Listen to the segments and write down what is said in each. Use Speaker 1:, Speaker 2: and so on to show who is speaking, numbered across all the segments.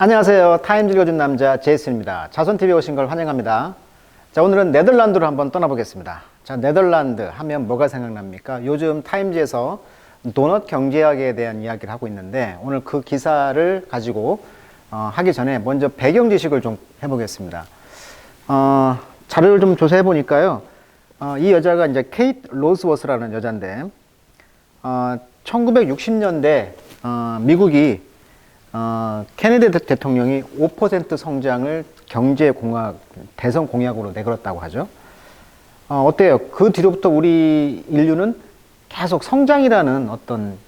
Speaker 1: 안녕하세요. 타임즈 읽어준 남자 제이슨입니다. 자손TV에 오신 걸 환영합니다. 자, 오늘은 네덜란드로 한번 떠나보겠습니다. 자, 네덜란드 하면 뭐가 생각납니까? 요즘 타임즈에서 도넛 경제학에 대한 이야기를 하고 있는데 오늘 그 기사를 가지고 하기 전에 먼저 배경 지식을 좀 해보겠습니다. 자료를 좀 조사해 보니까요. 이 여자가 이제 케이트 로즈워스라는 여자인데 1960년대 미국이 케네디 대통령이 5% 성장을 대선 공약으로 내걸었다고 하죠. 어때요? 그 뒤로부터 우리 인류는 계속 성장이라는 어떤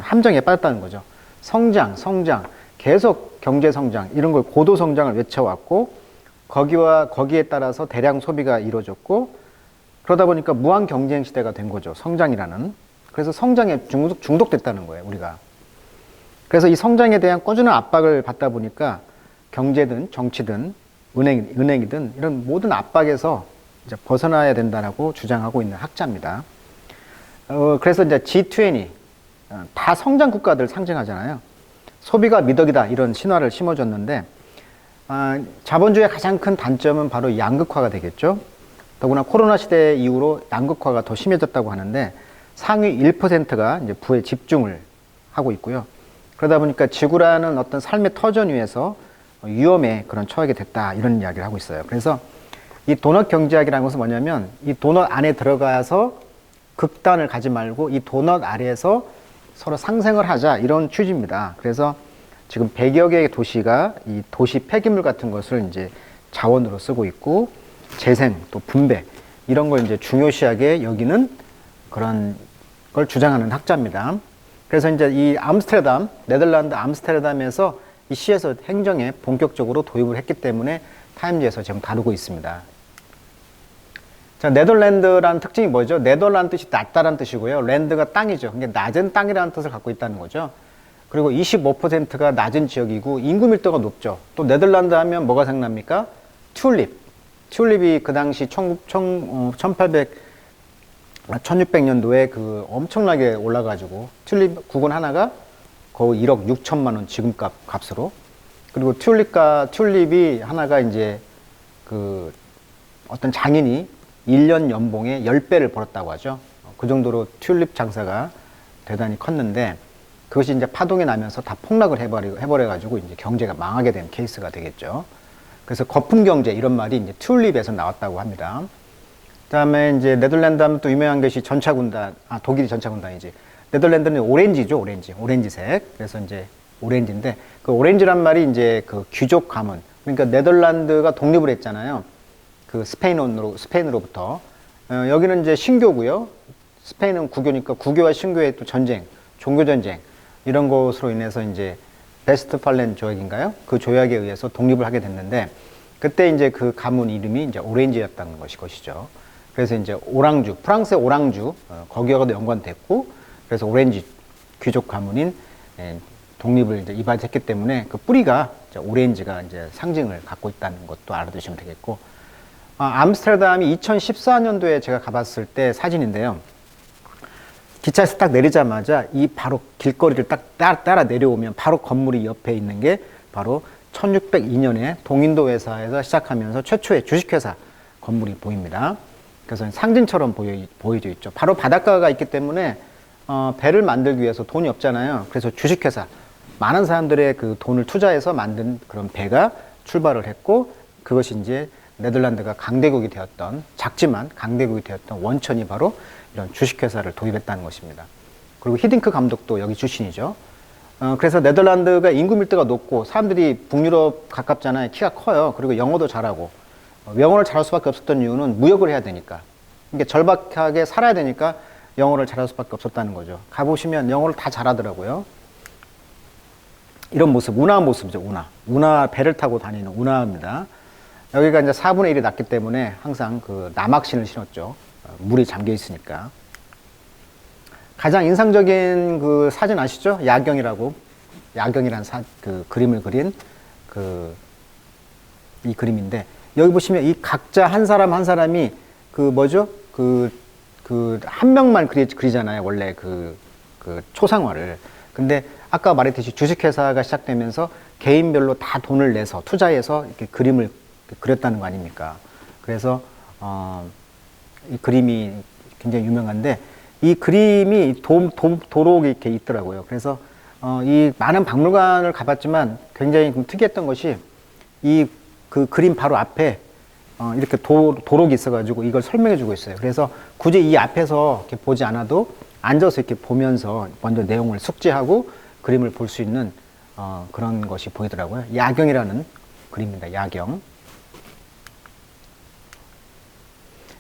Speaker 1: 함정에 빠졌다는 거죠. 성장, 계속 경제 성장, 이런 걸 고도 성장을 외쳐왔고, 거기에 따라서 대량 소비가 이루어졌고, 그러다 보니까 무한 경쟁 시대가 된 거죠. 성장이라는. 그래서 성장에 중독됐다는 거예요, 우리가. 그래서 이 성장에 대한 꾸준한 압박을 받다 보니까 경제든 정치든 은행이든 이런 모든 압박에서 이제 벗어나야 된다라고 주장하고 있는 학자입니다. 그래서 이제 G20, 다 성장 국가들 상징하잖아요. 소비가 미덕이다 이런 신화를 심어줬는데 자본주의의 가장 큰 단점은 바로 양극화가 되겠죠. 더구나 코로나 시대 이후로 양극화가 더 심해졌다고 하는데 상위 1%가 이제 부에 집중을 하고 있고요. 그러다 보니까 지구라는 어떤 삶의 터전 위에서 위험에 처하게 됐다 이런 이야기를 하고 있어요. 그래서 이 도넛 경제학이라는 것은 뭐냐면 이 도넛 안에 들어가서 극단을 가지 말고 이 도넛 아래에서 서로 상생을 하자 이런 취지입니다. 그래서 지금 100여 개의 도시가 이 도시 폐기물 같은 것을 이제 자원으로 쓰고 있고 재생 또 분배 이런 걸 이제 중요시하게 여기는 그런 걸 주장하는 학자입니다. 그래서 이제 이 네덜란드 암스테르담에서 이 시에서 행정에 본격적으로 도입을 했기 때문에 타임즈에서 지금 다루고 있습니다. 자, 네덜란드라는 특징이 뭐죠? 네덜란드 뜻이 낮다라는 뜻이고요. 랜드가 땅이죠. 그러니까 낮은 땅이라는 뜻을 갖고 있다는 거죠. 그리고 25%가 낮은 지역이고 인구 밀도가 높죠. 또 네덜란드 하면 뭐가 생각납니까? 튤립이 그 당시 1600년도에 그 엄청나게 올라가지고 튤립 국원 하나가 거의 1억 6천만 원 지금 값으로. 그리고 튤립이 하나가 이제 그 어떤 장인이 1년 연봉의 10배를 벌었다고 하죠. 그 정도로 튤립 장사가 대단히 컸는데 그것이 이제 파동이 나면서 다 폭락을 해버려가지고 이제 경제가 망하게 된 케이스가 되겠죠. 그래서 거품 경제 이런 말이 이제 튤립에서 나왔다고 합니다. 그다음에 이제 네덜란드 하면 또 유명한 것이 독일이 전차군단이지. 네덜란드는 오렌지죠, 오렌지색. 그래서 이제 오렌지인데 그 오렌지란 말이 이제 그 귀족 가문. 그러니까 네덜란드가 독립을 했잖아요. 그 스페인으로부터. 여기는 이제 신교고요. 스페인은 국교니까 국교와 신교의 또 전쟁, 종교 전쟁 이런 것으로 인해서 이제 베스트팔렌 조약인가요? 그 조약에 의해서 독립을 하게 됐는데 그때 이제 그 가문 이름이 이제 오렌지였다는 것이죠. 그래서 이제 프랑스의 오랑주, 거기하고도 연관됐고, 그래서 오렌지 귀족 가문인 독립을 이제 이바지했기 때문에 그 뿌리가 오렌지가 이제 상징을 갖고 있다는 것도 알아두시면 되겠고, 암스테르담이 2014년도에 제가 가봤을 때 사진인데요. 기차에서 딱 내리자마자 이 바로 길거리를 딱 따라 내려오면 바로 건물이 옆에 있는 게 바로 1602년에 동인도 회사에서 시작하면서 최초의 주식회사 건물이 보입니다. 그래서 상징처럼 보여져 있죠. 바로 바닷가가 있기 때문에 배를 만들기 위해서 돈이 없잖아요. 그래서 주식회사, 많은 사람들의 그 돈을 투자해서 만든 그런 배가 출발을 했고 그것이 이제 네덜란드가 작지만 강대국이 되었던 원천이 바로 이런 주식회사를 도입했다는 것입니다. 그리고 히딩크 감독도 여기 출신이죠. 그래서 네덜란드가 인구 밀도가 높고 사람들이 북유럽 가깝잖아요. 키가 커요. 그리고 영어도 잘하고 영어를 잘할 수밖에 없었던 이유는 무역을 해야 되니까. 그러니까 절박하게 살아야 되니까 영어를 잘할 수밖에 없었다는 거죠. 가보시면 영어를 다 잘하더라고요. 이런 모습, 운하 모습이죠, 운하 배를 타고 다니는 운하입니다. 여기가 이제 4분의 1이 낮기 때문에 항상 그 남학신을 신었죠. 물이 잠겨 있으니까. 가장 인상적인 그 사진 아시죠? 야경이라는 그 그림을 그린 이 그림인데 여기 보시면 이 각자 한 사람 한 사람이 한 명만 그리잖아요. 원래 그 초상화를. 근데 아까 말했듯이 주식회사가 시작되면서 개인별로 다 돈을 내서 투자해서 이렇게 그림을 그렸다는 거 아닙니까? 그래서 이 그림이 굉장히 유명한데 이 그림이 도록이 이렇게 있더라고요. 그래서 이 많은 박물관을 가봤지만 굉장히 특이했던 것이 이 그 그림 바로 앞에 이렇게 도록이 있어가지고 이걸 설명해주고 있어요. 그래서 굳이 이 앞에서 이렇게 보지 않아도 앉아서 이렇게 보면서 먼저 내용을 숙지하고 그림을 볼 수 있는 그런 것이 보이더라고요. 야경이라는 그림입니다. 야경.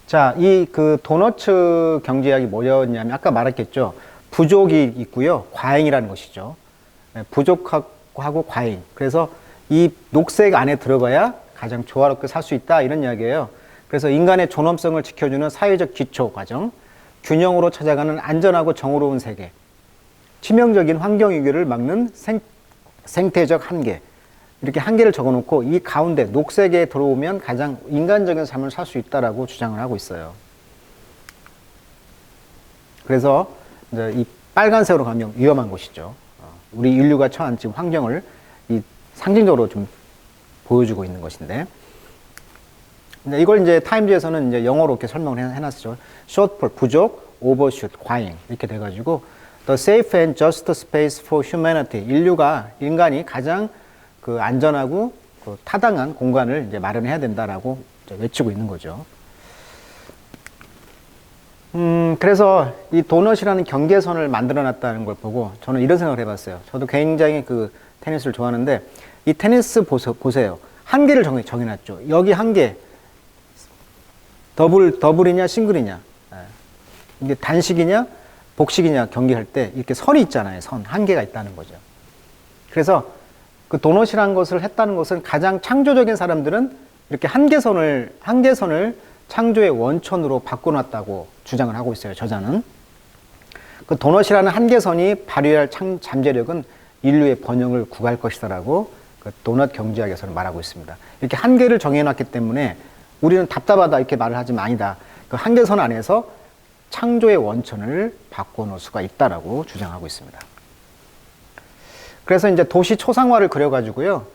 Speaker 1: 자, 이 그 도너츠 경제학이 뭐였냐면 아까 말했겠죠. 부족이 있고요. 과잉이라는 것이죠. 부족하고 과잉. 그래서 이 녹색 안에 들어가야 가장 조화롭게 살 수 있다 이런 이야기예요. 그래서 인간의 존엄성을 지켜주는 사회적 기초 과정, 균형으로 찾아가는 안전하고 정의로운 세계, 치명적인 환경 위기를 막는 생태적 한계, 이렇게 한계를 적어놓고 이 가운데 녹색에 들어오면 가장 인간적인 삶을 살 수 있다라고 주장을 하고 있어요. 그래서 이제 이 빨간색으로 가면 위험한 곳이죠. 우리 인류가 처한 지금 환경을 이 상징적으로 좀 보여주고 있는 것인데, 이걸 이제 타임즈에서는 이제 영어로 이렇게 설명을 해놨죠. shortfall 부족, overshoot 과잉 이렇게 돼가지고 the safe and just space for humanity 인간이 가장 그 안전하고 그 타당한 공간을 이제 마련해야 된다라고 이제 외치고 있는 거죠. 그래서 이 도넛이라는 경계선을 만들어 놨다는 걸 보고 저는 이런 생각을 해봤어요. 저도 굉장히 그 테니스를 좋아하는데 이 테니스 보세요. 한계를 정해놨죠. 여기 한계 더블이냐 싱글이냐 이게 단식이냐 복식이냐 경기할 때 이렇게 선이 있잖아요. 한계가 있다는 거죠. 그래서 그 도넛이라는 것을 했다는 것은 가장 창조적인 사람들은 이렇게 한계선을 창조의 원천으로 바꿔놨다고 주장을 하고 있어요. 저자는. 그 도넛이라는 한계선이 발휘할 잠재력은 인류의 번영을 구가할 것이다라고 그 도넛 경제학에서는 말하고 있습니다. 이렇게 한계를 정해놨기 때문에 우리는 답답하다 이렇게 말을 하지만 아니다. 그 한계선 안에서 창조의 원천을 바꿔놓을 수가 있다라고 주장하고 있습니다. 그래서 이제 도시 초상화를 그려가지고요,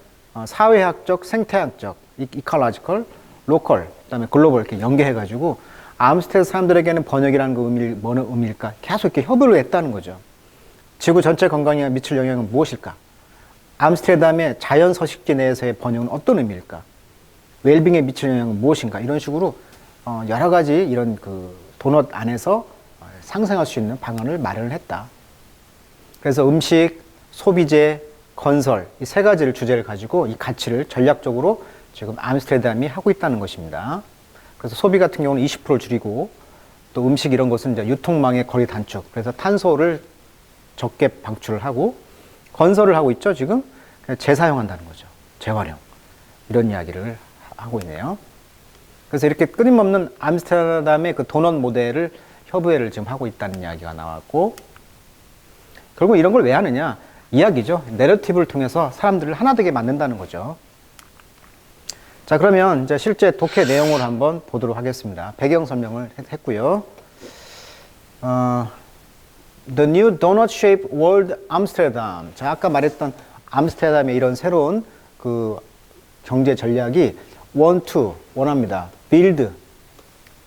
Speaker 1: 사회학적, 생태학적, 이컬러지컬, 로컬, 그다음에 글로벌 이렇게 연계해가지고 암스테르 사람들에게는 번역이라는 그 뭐는 의미일까? 계속 이렇게 협의를 했다는 거죠. 지구 전체 건강에 미칠 영향은 무엇일까? 암스테르담의 자연 서식지 내에서의 번역은 어떤 의미일까? 웰빙에 미칠 영향은 무엇인가? 이런 식으로 여러 가지 이런 그 도넛 안에서 상생할 수 있는 방안을 마련을 했다. 그래서 음식, 소비재, 건설 이 세 가지를 주제를 가지고 이 가치를 전략적으로 지금 암스테르담이 하고 있다는 것입니다. 그래서 소비 같은 경우는 20%를 줄이고 또 음식 이런 것은 이제 유통망의 거리 단축, 그래서 탄소를 적게 방출을 하고 건설을 하고 있죠. 지금 재사용한다는 거죠. 재활용 이런 이야기를 하고 있네요. 그래서 이렇게 끊임없는 암스테르담의 그 도넛 모델을 협의회를 지금 하고 있다는 이야기가 나왔고, 결국 이런 걸 왜 하느냐 이야기죠. 내러티브를 통해서 사람들을 하나 되게 만든다는 거죠. 자, 그러면 이제 실제 독해 내용을 한번 보도록 하겠습니다. 배경 설명을 했고요. The New Donut-Shaped World Amsterdam. 자, 아까 말했던 암스테르담의 이런 새로운 그 경제 전략이 원합니다. build,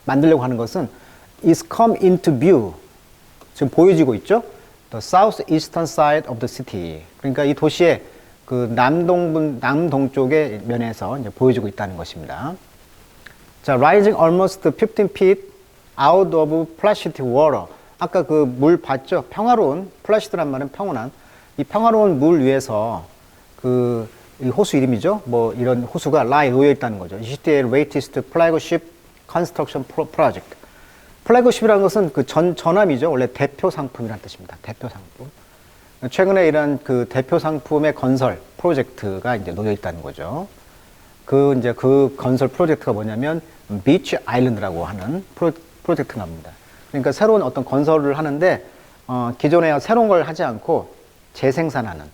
Speaker 1: 만들려고 하는 것은 is come into view. 지금 보여지고 있죠? The southeastern side of the city. 그러니까 이 도시의 그 남동쪽의 면에서 이제 보여지고 있다는 것입니다. 자, rising almost 15 feet out of placid water. 아까 그 물 봤죠? 평화로운, 플라시드란 말은 평온한, 이 평화로운 물 위에서 그 이 호수 이름이죠? 뭐 이런 호수가 놓여 있다는 거죠. ECT의 latest flagship construction project. 플래그십이라는 것은 그 전함이죠. 원래 대표 상품이라는 뜻입니다. 대표 상품. 최근에 이런 그 대표 상품의 건설 프로젝트가 이제 놓여 있다는 거죠. 그 건설 프로젝트가 뭐냐면 비치 아일랜드라고 하는 프로젝트가 납니다. 그러니까 새로운 어떤 건설을 하는데 기존에 새로운 걸 하지 않고 재생산하는,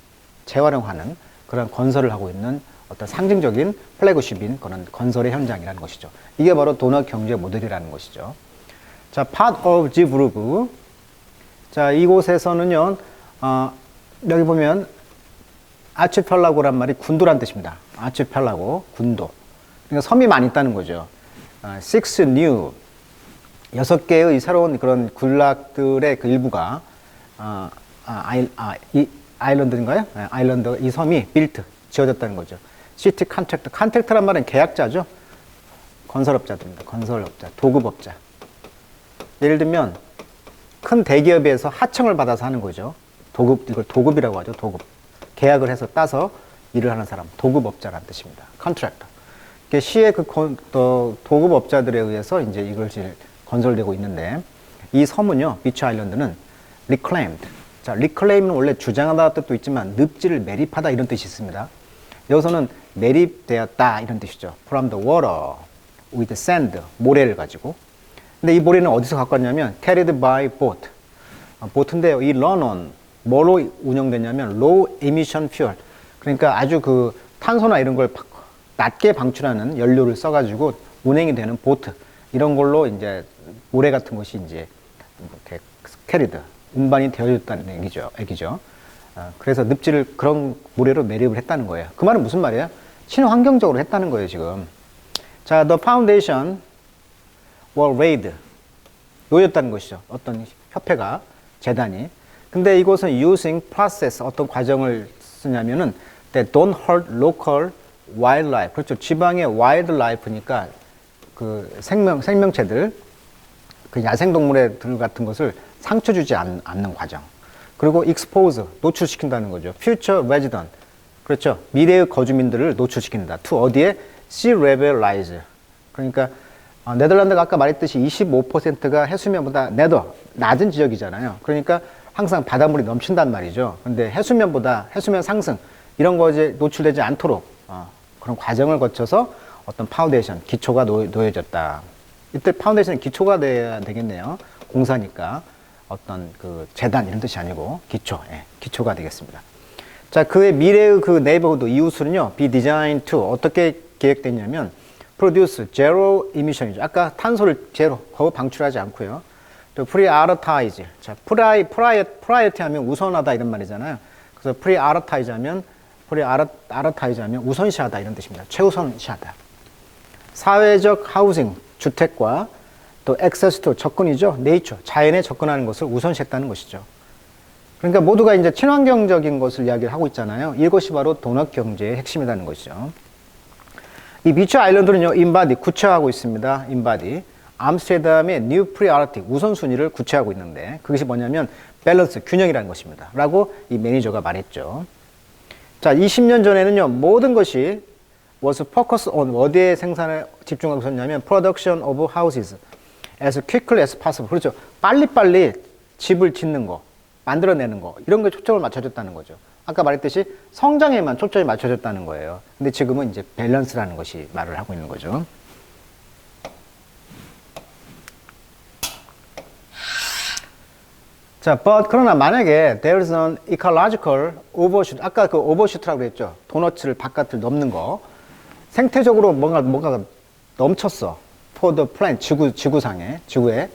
Speaker 1: 재활용하는 그런 건설을 하고 있는 어떤 상징적인 플래그십인 그런 건설의 현장이라는 것이죠. 이게 바로 도넛 경제 모델이라는 것이죠. 자, part of Zeebrugge. 자, 이곳에서는요, 여기 보면 아치펠라고란 말이 군도란 뜻입니다. 아치펠라고, 군도. 그러니까 섬이 많이 있다는 거죠. Six new, 6개의 새로운 그런 군락들의 그 일부가 이 아일랜드인가요? 아일랜드, 이 섬이 built, 지어졌다는 거죠. City contractor, contractor란 말은 계약자죠. 건설업자들입니다. 건설업자, 도급업자. 예를 들면 큰 대기업에서 하청을 받아서 하는 거죠. 도급, 이걸 도급이라고 하죠. 도급. 계약을 해서 따서 일을 하는 사람, 도급업자라는 뜻입니다. contractor. 시의 그 도급업자들에 의해서 이제 이것이 건설되고 있는데, 이 섬은요, 비치 아일랜드는 reclaimed. 자, reclaim은 원래 주장하다 뜻도 있지만 늪지를 매립하다 이런 뜻이 있습니다. 여기서는 매립되었다 이런 뜻이죠. From the water with sand, 모래를 가지고. 근데 이 모래는 어디서 갖고 왔냐면 carried by boat. 보트인데요. 이 run-on 뭐로 운영되냐면 low emission fuel. 그러니까 아주 그 탄소나 이런 걸 낮게 방출하는 연료를 써가지고 운행이 되는 보트. 이런 걸로 이제 모래 같은 것이 이제 이렇게 carried, 운반이 되어졌다는 얘기죠. 그래서 늪지를 그런 모래로 매립을 했다는 거예요. 그 말은 무슨 말이에요? 친환경적으로 했다는 거예요, 지금. 자, the foundation were laid. 놓였다는 것이죠. 어떤 협회가, 재단이. 근데 이곳은 using process, 어떤 과정을 쓰냐면은 that don't hurt local wildlife. 그렇죠. 지방의 wildlife니까 그 생명체들, 그 야생동물들 같은 것을 상처 주지 않는 과정. 그리고 expose, 노출시킨다는 거죠. future resident. 그렇죠. 미래의 거주민들을 노출시킨다. to 어디에? sea level rise. 그러니까 네덜란드가 아까 말했듯이 25%가 해수면보다 낮은 지역이잖아요. 그러니까 항상 바닷물이 넘친단 말이죠. 근데 해수면 상승 이런 거에 노출되지 않도록 그런 과정을 거쳐서 어떤 파운데이션, 기초가 놓여졌다. 이때 파운데이션은 기초가 돼야 되겠네요. 공사니까 어떤 그 재단 이런 뜻이 아니고 기초, 기초가 되겠습니다. 자, 그의 미래의 그 네이버후드 이웃은요, be designed to 어떻게 계획됐냐면 produce zero emission이죠. 아까 탄소를 제로, 거의 방출하지 않고요. 또 prioritize. 자, priority 하면 우선하다 이런 말이잖아요. 그래서 prioritize 하면 우선시하다 이런 뜻입니다. 최우선시하다. 사회적 하우징, 주택과 또 access to, 접근이죠. nature, 자연에 접근하는 것을 우선시했다는 것이죠. 그러니까 모두가 이제 친환경적인 것을 이야기를 하고 있잖아요. 이것이 바로 도넛 경제의 핵심이라는 것이죠. 이 비치 아일랜드는요, embody, 구체화하고 있습니다. embody. 암스테르담의 new priority, 우선순위를 구체화하고 있는데, 그것이 뭐냐면 밸런스, 균형이라는 것입니다. 라고 이 매니저가 말했죠. 자, 20년 전에는요, 모든 것이 was focused on, 어디에 생산에 집중하고 있었냐면 production of houses as quickly as possible. 그렇죠. 빨리빨리 집을 짓는 거, 만들어내는 거, 이런 거에 초점을 맞춰줬다는 거죠. 아까 말했듯이 성장에만 초점이 맞춰졌다는 거예요. 근데 지금은 이제 밸런스라는 것이 말을 하고 있는 거죠. 자, 그러나 만약에 there's an ecological overshoot, 아까 그 overshoot라고 그랬죠. 도너츠를 바깥을 넘는 거. 생태적으로 뭔가가 넘쳤어. for the planet, 지구에.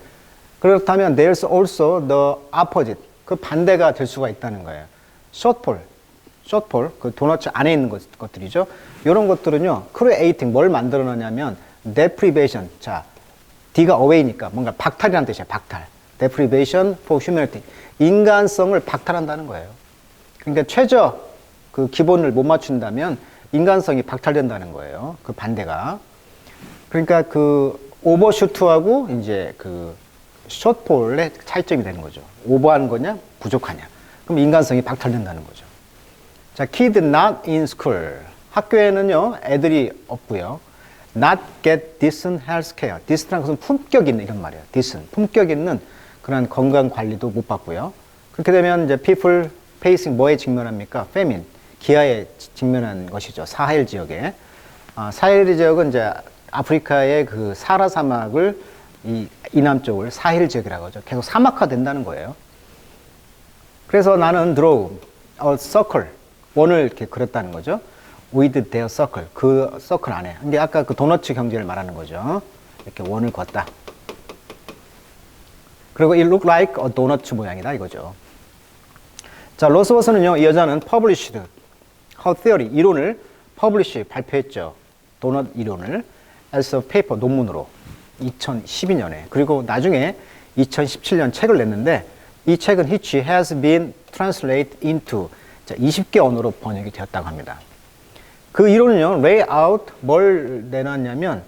Speaker 1: 그렇다면 there's also the opposite, 그 반대가 될 수가 있다는 거예요. shortfall, 그 도너츠 안에 있는 것들이죠. 이런 것들은요, creating, 뭘 만들어내냐면 deprivation. 자, D가 away니까 뭔가 박탈이라는 뜻이야, 박탈. deprivation for humanity. 인간성을 박탈한다는 거예요. 그러니까 최저 그 기본을 못 맞춘다면 인간성이 박탈된다는 거예요. 그 반대가. 그러니까 그 오버슈트하고 이제 그 숏폴의 차이점이 되는 거죠. 오버하는 거냐, 부족하냐. 그럼 인간성이 박탈된다는 거죠. 자, kid not in school. 학교에는요, 애들이 없고요. not get decent health care. decent한 것은 품격 있는 이런 말이에요. decent. 품격 있는 그런 건강 관리도 못 받고요. 그렇게 되면 이제 people facing 뭐에 직면합니까? famine. 기아에 직면한 것이죠. 사헬 지역에. 사헬 지역은 이제 아프리카의 그 사하라 사막을 이남 쪽을 사헬 지역이라고 하죠. 계속 사막화 된다는 거예요. 그래서 나는 draw a circle, 원을 이렇게 그렸다는 거죠. with their circle, 그 서클 안에. 이게 아까 그 도너츠 경제를 말하는 거죠. 이렇게 원을 그었다. 그리고 it look like a donut 모양이다 이거죠. 자, 로스버스는요, 이 여자는 published her theory, 이론을 publish, 발표했죠. 도넛 이론을 as a paper, 논문으로 2012년에. 그리고 나중에 2017년 책을 냈는데 이 책은 which has been translated into 20개 언어로 번역이 되었다고 합니다. 그 이론은요, lay out 뭘 내놨냐면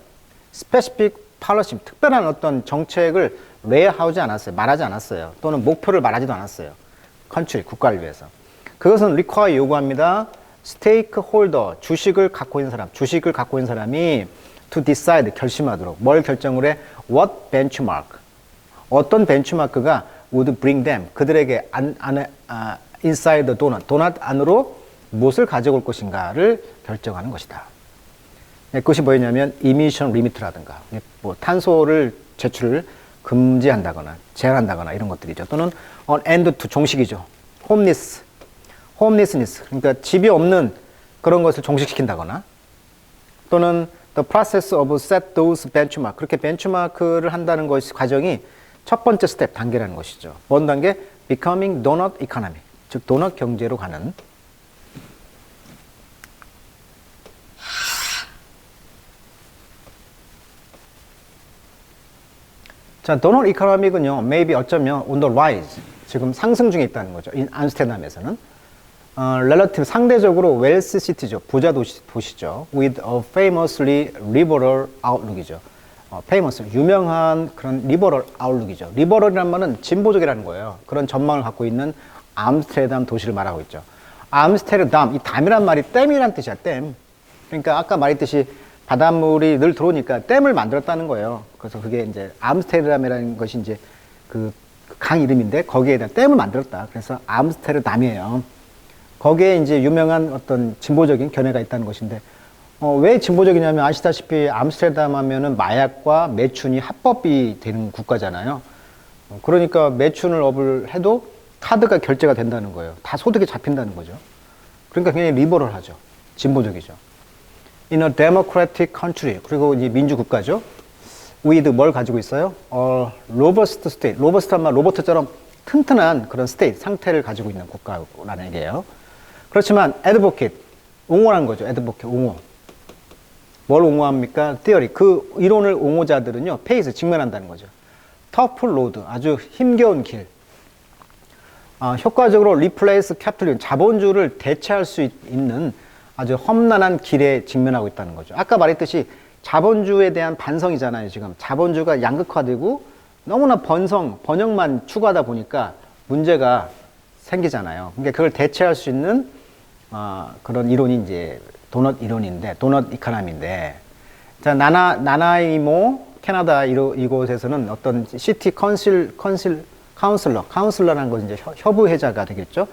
Speaker 1: specific policy, 특별한 어떤 정책을 lay 하지 않았어요. 말하지 않았어요. 또는 목표를 말하지도 않았어요. country, 국가를 위해서. 그것은 require, 요구합니다. stakeholder, 주식을 갖고 있는 사람이 to decide, 결심하도록. 뭘 결정을 해? What benchmark, 어떤 벤치마크가 would bring them, 그들에게 inside the donut, 도넛 안으로 무엇을 가져올 것인가를 결정하는 것이다. 그것이 뭐였냐면 emission limit라든가 뭐 탄소를 제출을 금지한다거나 제한한다거나 이런 것들이죠. 또는 on end to, 종식이죠. homelessness, 그러니까 집이 없는 그런 것을 종식시킨다거나, 또는 the process of set those benchmark, 그렇게 벤치마크를 한다는 것이 과정이 첫 번째 스텝, 단계라는 것이죠. 뭔 단계? becoming donut economy, 즉 도넛 경제로 가는. 자, 도넛 이코노믹은요, maybe 어쩌면 on the rise, 지금 상승 중에 있다는 거죠. 암스테르담에서는 relative, 상대적으로 웰스 시티죠, 부자 도시죠. with a famously liberal outlook이죠. famous, 유명한 그런 liberal outlook이죠. liberal이란 말은 진보적이라는 거예요. 그런 전망을 갖고 있는 암스테르담 도시를 말하고 있죠. 암스테르담, 이 담이란 말이 댐이란 뜻이야, 댐. 그러니까 아까 말했듯이 바닷물이 늘 들어오니까 댐을 만들었다는 거예요. 그래서 그게 이제 암스테르담이라는 것이 이제 그 강 이름인데 거기에다 댐을 만들었다. 그래서 암스테르담이에요. 거기에 이제 유명한 어떤 진보적인 견해가 있다는 것인데, 왜 진보적이냐면 아시다시피 암스테르담 하면은 마약과 매춘이 합법이 되는 국가잖아요. 그러니까 매춘을 업을 해도 카드가 결제가 된다는 거예요. 다 소득에 잡힌다는 거죠. 그러니까 굉장히 리버럴하죠. 진보적이죠. In a democratic country, 그리고 이제 민주국가죠. with 뭘 가지고 있어요? robust state, robust한 말, 로버트처럼 튼튼한 그런 state, 상태를 가지고 있는 국가라는 얘기예요. 그렇지만 advocate, 옹호하는 거죠. advocate, 옹호. 뭘 옹호합니까? theory, 그 이론을 옹호자들은요, face, 직면한다는 거죠. tough road, 아주 힘겨운 길. 효과적으로 replace capitalism, 자본주의를 대체할 수 있는 아주 험난한 길에 직면하고 있다는 거죠. 아까 말했듯이 자본주의에 대한 반성이잖아요. 지금 자본주의가 양극화되고 너무나 번영만 추구하다 보니까 문제가 생기잖아요. 그러니까 그걸 대체할 수 있는 그런 이론이 이제 도넛 이론인데, 도넛 이코노미인데, 자, 나나이모 캐나다 이곳에서는 어떤 시티 카운슬러라는 것은 이제 협의회자가 되겠죠.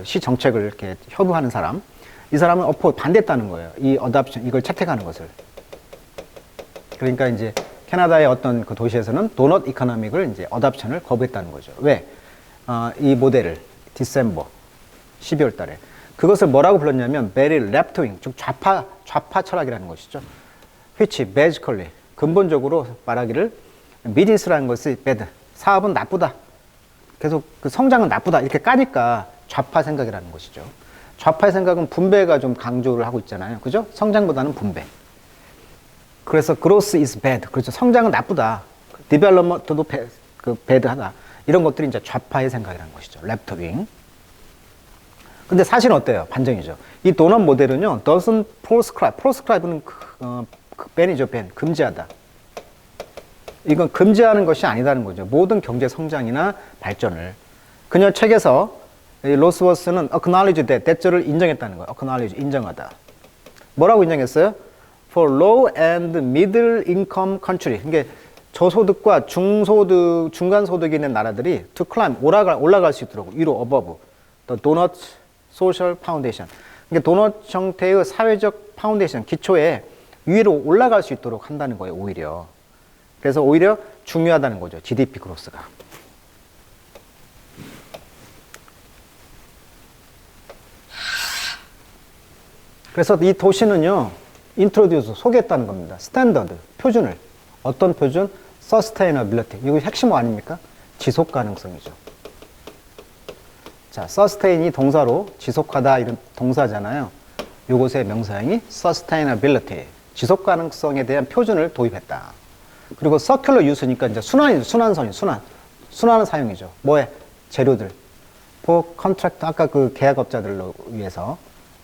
Speaker 1: 시 정책을 이렇게 협의하는 사람. 이 사람은 반대했다는 거예요. 이 어답션, 이걸 채택하는 것을. 그러니까 이제 캐나다의 어떤 그 도시에서는 도넛 이코노믹을 이제 어답션을 거부했다는 거죠. 왜? 이 모델을 디셈버 12월 달에 그것을 뭐라고 불렀냐면 베리 랩트윙, 즉 좌파 철학이라는 것이죠. which basically, 근본적으로 말하기를 비즈니스라는 것이 bad, 사업은 나쁘다, 계속 그 성장은 나쁘다, 이렇게 까니까 좌파 생각이라는 것이죠. 좌파의 생각은 분배가 좀 강조를 하고 있잖아요. 그죠? 성장보다는 분배. 그래서 growth is bad. 그렇죠. 성장은 나쁘다. development도 bad하다. 이런 것들이 이제 좌파의 생각이라는 것이죠. left wing. 근데 사실은 어때요? 반전이죠. 이 도넛 모델은요, doesn't proscribe는 ban이죠, ban. 금지하다. 이건 금지하는 것이 아니다는 거죠. 모든 경제 성장이나 발전을. 그녀 책에서 로스워스는 acknowledge that, that를 인정했다는 거예요. acknowledge, 인정하다. 뭐라고 인정했어요? For low and middle income country. 그러니까 저소득과 중소득, 중간소득이 있는 나라들이 to climb, 올라갈 수 있도록, 위로, above, the donut social foundation. 그러니까 도넛 형태의 사회적 파운데이션, 기초에 위로 올라갈 수 있도록 한다는 거예요, 오히려. 그래서 오히려 중요하다는 거죠, GDP 그로스가. 그래서 이 도시는요, 인트로듀스, 소개했다는 겁니다. 스탠더드, 표준을. 어떤 표준? 서스테이너빌리티. 이거 핵심 뭐 아닙니까? 지속 가능성이죠. 자, sustain이 동사로 지속하다 이런 동사잖아요. 요것의 명사형이 sustainability, 지속 가능성에 대한 표준을 도입했다. 그리고 circular use니까 이제 순환 사용이죠. 뭐에? 재료들. for contract, 아까 그 계약업자들로 위해서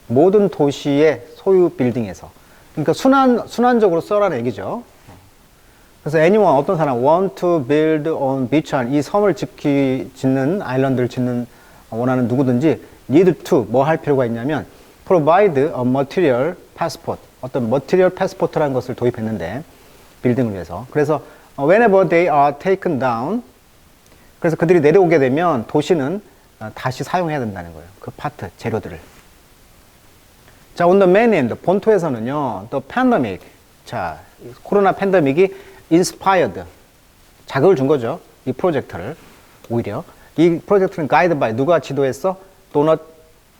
Speaker 1: 모든 도시의 소유 빌딩에서. 그러니까 순환적으로 써라는 얘기죠. 그래서 anyone, 어떤 사람, want to build on beach island, 이 섬을 짓는, 아일랜드를 짓는 원하는 누구든지 need to, 뭐 할 필요가 있냐면 provide a material passport, 어떤 material passport라는 것을 도입했는데 빌딩을 위해서. 그래서 whenever they are taken down, 그래서 그들이 내려오게 되면 도시는 다시 사용해야 된다는 거예요. 그 파트, 재료들을. 자, on the main end, 본토에서는요, the pandemic, 자, 코로나 팬데믹이 inspired, 자극을 준 거죠. 이 프로젝트를. 오히려. 이 프로젝트는 guided by, 누가 지도했어? 도넛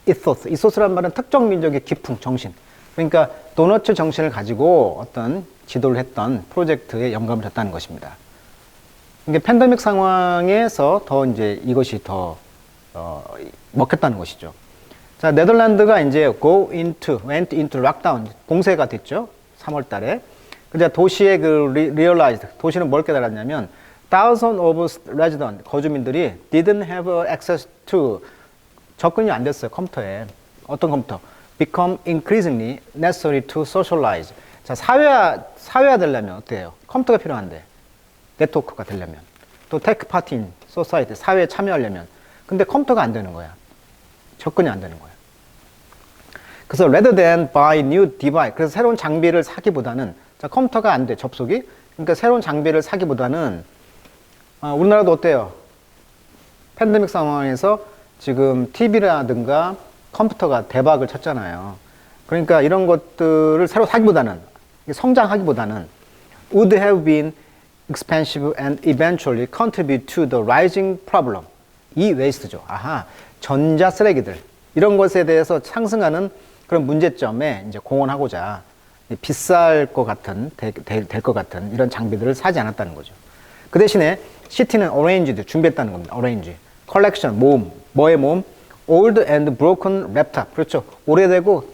Speaker 1: ethos. 이소스란 말은 특정 민족의 기풍, 정신. 그러니까 도너츠 정신을 가지고 어떤 지도를 했던 프로젝트에 영감을 줬다는 것입니다. 이게 팬데믹 상황에서 더 이제 이것이 더 먹혔다는 것이죠. 자, 네덜란드가 이제 went into lockdown, 봉쇄가 됐죠. 3월 달에. 근데 도시의 그 realized, 도시는 뭘 깨달았냐면 thousands of residents, 거주민들이 didn't have access to, 접근이 안 됐어요, 컴퓨터에. 어떤 컴퓨터? become increasingly necessary to socialize. 자, 사회화 되려면 어때요? 컴퓨터가 필요한데. 네트워크가 되려면. 또 take part in society, 사회에 참여하려면. 근데 컴퓨터가 안 되는 거야. 접근이 안 되는 거야. 그래서 rather than buy new device, 그래서 새로운 장비를 사기보다는, 자, 컴퓨터가 안 돼, 접속이. 그러니까 새로운 장비를 사기보다는, 우리나라도 어때요? 팬데믹 상황에서 지금 TV라든가 컴퓨터가 대박을 쳤잖아요. 그러니까 이런 것들을 새로 사기보다는, 성장하기보다는 would have been expensive and eventually contribute to the rising problem. 이 waste죠. 아하, 전자 쓰레기들. 이런 것에 대해서 상승하는 그런 문제점에 이제 공헌하고자 비쌀 것 같은, 될 것 같은 이런 장비들을 사지 않았다는 거죠. 그 대신에 시티는 arranged, 준비했다는 겁니다. arrange. collection, 모음. 뭐의 모음? old and broken laptop. 그렇죠. 오래되고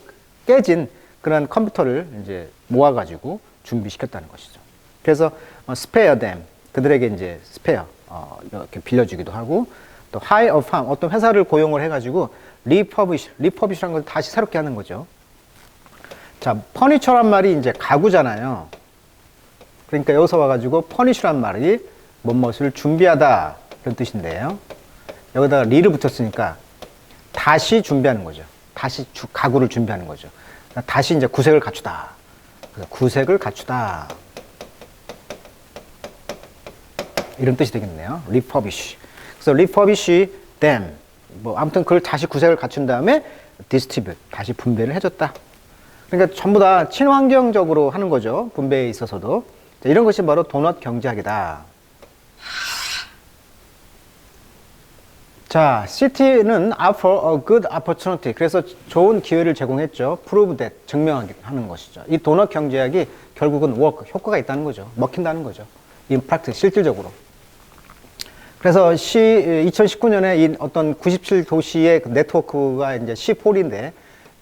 Speaker 1: 깨진 그런 컴퓨터를 이제 모아가지고 준비시켰다는 것이죠. 그래서 spare them. 그들에게 이제 spare, 이렇게 빌려주기도 하고, 또 hire a firm, 어떤 회사를 고용을 해가지고 refurbish라는 걸 다시 새롭게 하는 거죠. 자, furniture란 말이 이제 가구잖아요. 그러니까 여기서 와가지고 furnish란 말이 무엇을 준비하다 그런 뜻인데요. 여기다가 re를 붙였으니까 다시 준비하는 거죠. 다시 가구를 준비하는 거죠. 다시 이제 구색을 갖추다. 구색을 갖추다. 이런 뜻이 되겠네요. refurbish. 그래서 refurbish them. 뭐 아무튼 그걸 다시 구색을 갖춘 다음에 distribute, 다시 분배를 해줬다. 그러니까 전부 다 친환경적으로 하는 거죠. 분배에 있어서도. 자, 이런 것이 바로 도넛 경제학이다. 자, city는 offer a good opportunity. 그래서 좋은 기회를 제공했죠. prove that, 증명하는 것이죠. 이 도넛 경제학이 결국은 work, 효과가 있다는 거죠. 먹힌다는 거죠. in practice, 실질적으로. 그래서 2019년에 이 어떤 97도시의 네트워크가 이제 C4인데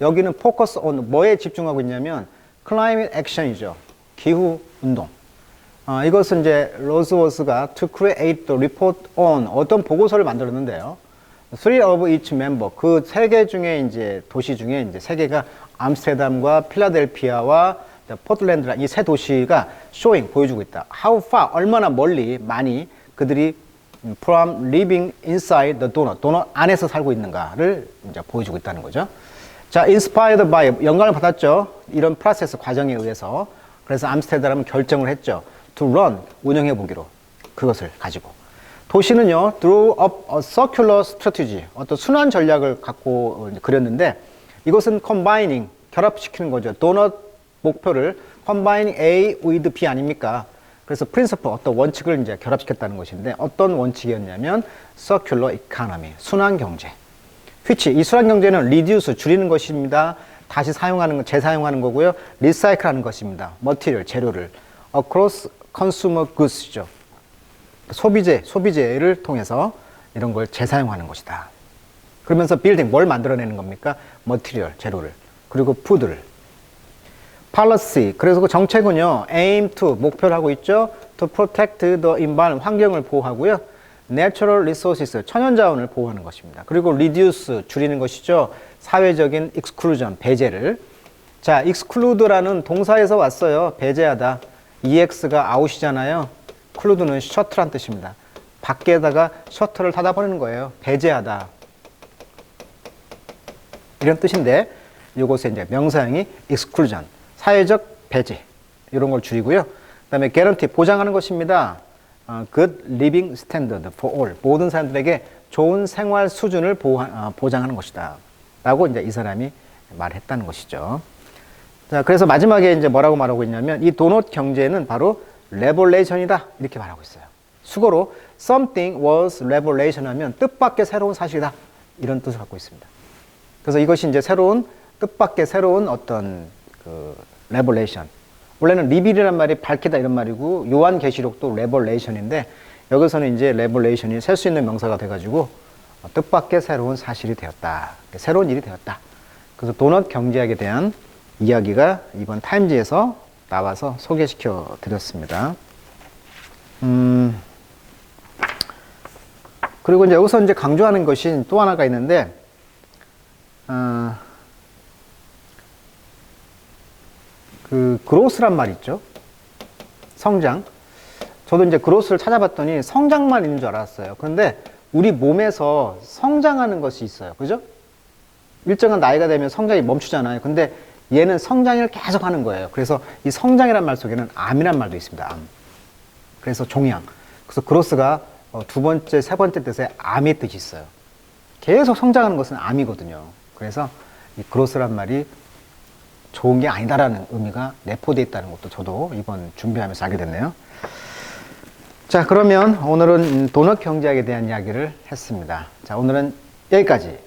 Speaker 1: 여기는 focus on 뭐에 집중하고 있냐면 climate action이죠. 기후 운동. 이것은 이제 로즈워스가 to create the report on 어떤 보고서를 만들었는데요. Three of each member, 그 세 개 중에 이제 도시 중에 이제 세 개가 암스테르담과 필라델피아와 포틀랜드라 이 세 도시가 showing 보여주고 있다. How far, 얼마나 멀리 많이 그들이 from living inside the donut, 도넛 안에서 살고 있는가를 이제 보여주고 있다는 거죠. 자, inspired by, 영감을 받았죠. 이런 프로세스 과정에 의해서. 그래서 암스테르담은 결정을 했죠. to run, 운영해 보기로. 그것을 가지고. 도시는요, through up a circular strategy, 어떤 순환 전략을 갖고 그렸는데, 이것은 combining, 결합시키는 거죠. 도넛 목표를 combining A with B 아닙니까? 그래서 principle, 어떤 원칙을 이제 결합시켰다는 것인데, 어떤 원칙이었냐면, circular economy, 순환 경제. which, 이 순환 경제는 reduce, 줄이는 것입니다. 다시 사용하는, 재사용하는 거고요. recycle 하는 것입니다. material, 재료를. across consumer goods죠. 소비재를 통해서 이런 걸 재사용하는 것이다. 그러면서 빌딩, 뭘 만들어내는 겁니까? 머티리얼, 재료를. 그리고 푸드를. policy, 그래서 그 정책은요, aim to, 목표를 하고 있죠. to protect the environment, 환경을 보호하고요. natural resources, 천연자원을 보호하는 것입니다. 그리고 reduce, 줄이는 것이죠. 사회적인 exclusion, 배제를. 자, exclude라는 동사에서 왔어요. 배제하다. ex가 out이잖아요. exclude는 셔틀한 뜻입니다. 밖에다가 셔틀을 닫아버리는 거예요. 배제하다. 이런 뜻인데, 이것의 이제 명사형이 exclusion, 사회적 배제, 이런 걸 줄이고요. 그 다음에 guarantee, 보장하는 것입니다. good living standard for all, 모든 사람들에게 좋은 생활 수준을 보장하는 것이다. 라고 이제 이 사람이 말했다는 것이죠. 자, 그래서 마지막에 이제 뭐라고 말하고 있냐면, 이 도넛 경제는 바로 레볼레이션이다. 이렇게 말하고 있어요. 수고로 something was revelation 하면 뜻밖의 새로운 사실이다. 이런 뜻을 갖고 있습니다. 그래서 이것이 이제 뜻밖의 새로운 어떤 레볼레이션. 원래는 리빌이란 말이 밝히다 이런 말이고, 요한계시록도 레볼레이션인데, 여기서는 이제 레볼레이션이 셀 수 있는 명사가 돼가지고, 뜻밖의 새로운 사실이 되었다. 새로운 일이 되었다. 그래서 도넛 경제학에 대한 이야기가 이번 타임지에서 나와서 소개시켜 드렸습니다. 그리고 이제 여기서 이제 강조하는 것이 또 하나가 있는데, 그로스란 말 있죠. 성장. 저도 이제 그로스를 찾아봤더니 성장만 있는 줄 알았어요. 그런데 우리 몸에서 성장하는 것이 있어요. 그죠? 일정한 나이가 되면 성장이 멈추잖아요. 근데 얘는 성장을 계속 하는 거예요. 그래서 이 성장이란 말 속에는 암이란 말도 있습니다. 암. 그래서 종양. 그래서 그로스가 두 번째, 세 번째 뜻에 암의 뜻이 있어요. 계속 성장하는 것은 암이거든요. 그래서 이 그로스란 말이 좋은 게 아니다라는 의미가 내포되어 있다는 것도 저도 이번 준비하면서 알게 됐네요. 자, 그러면 오늘은 도넛 경제학에 대한 이야기를 했습니다. 자, 오늘은 여기까지.